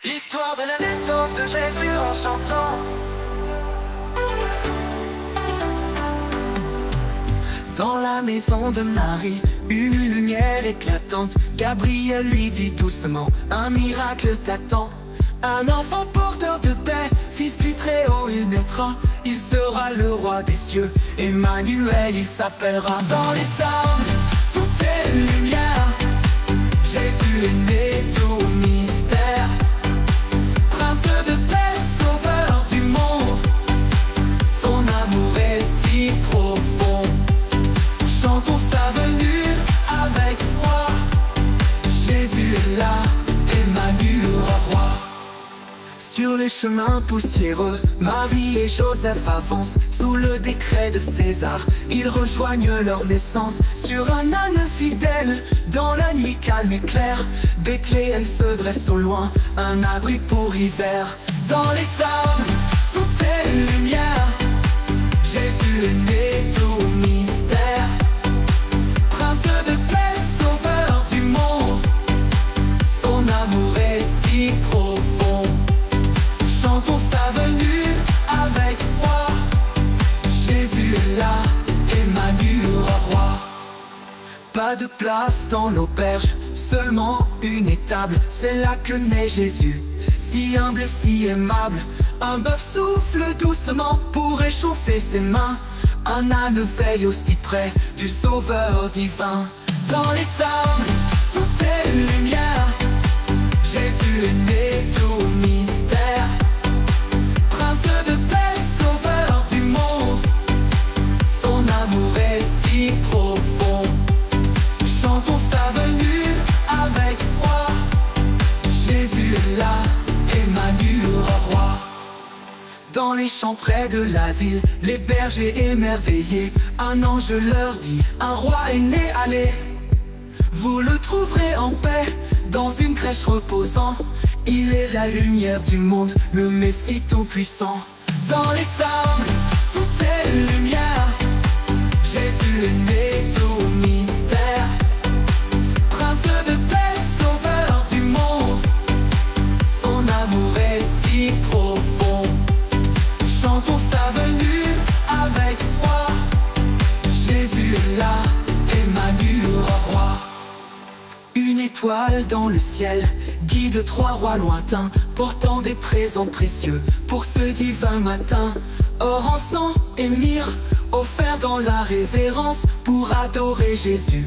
L'histoire de la naissance de Jésus en chantant. Dans la maison de Marie, une lumière éclatante. Gabriel lui dit doucement, un miracle t'attend. Un enfant porteur de paix, fils du Très-Haut, il naîtra. Il sera le roi des cieux, Emmanuel il s'appellera. Dans les towns, tout est lumière. Jésus est né, tout mystère. Prince de paix, sauveur du monde. Son amour est si profond. Chantons sa venue avec foi. Jésus est là, Emmanuel roi. Sur les chemins poussiéreux, Marie et Joseph avancent. Sous le décret de César, ils rejoignent leur naissance. Sur un âne fidèle, dans la nuit calme et claire, Bethléem se dresse au loin, un abri pour hiver. Dans les towns, tout est lumière. Jésus est né, tout mystère. Prince de paix, sauveur du monde. Son amour est si profond. Chantons sa venue avec foi. Jésus est là, Emmanuel roi. Pas de place dans l'auberge, seulement une étable. C'est là que naît Jésus, si humble et si aimable. Un bœuf souffle doucement pour réchauffer ses mains. Un âne veille aussi près du sauveur divin. Dans les towns, tout est lumière. Jésus est né, tout mystère. Prince de paix, sauveur du monde. Son amour est si profond. Chantons sa venue avec foi. Jésus est là, Emmanuel roi. Dans les champs près de la ville, les bergers émerveillés, un ange leur dit, un roi est né, allez. Vous le trouverez en paix, dans une crèche reposant. Il est la lumière du monde, le Messie tout-puissant. Dans les towns, tout est lumière. Jésus est né, tout mystère. Prince de paix, sauveur du monde. Son amour est si profond. Chantons sa venue avec foi. Jésus est là, Emmanuel roi. Une étoile dans le ciel guide trois rois lointains, portant des présents précieux pour ce divin matin. Or, encens et myrrhe offerts dans la révérence, pour adorer Jésus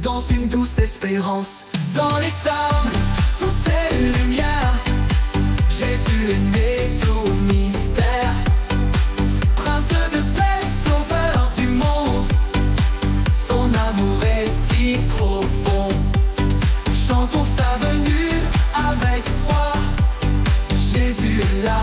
dans une douce espérance. Dans les towns, tout est lumière. Jésus est né, tout mystère. Prince de paix, sauveur du monde. Son amour est si profond. Chantons sa venue avec foi. Jésus est là.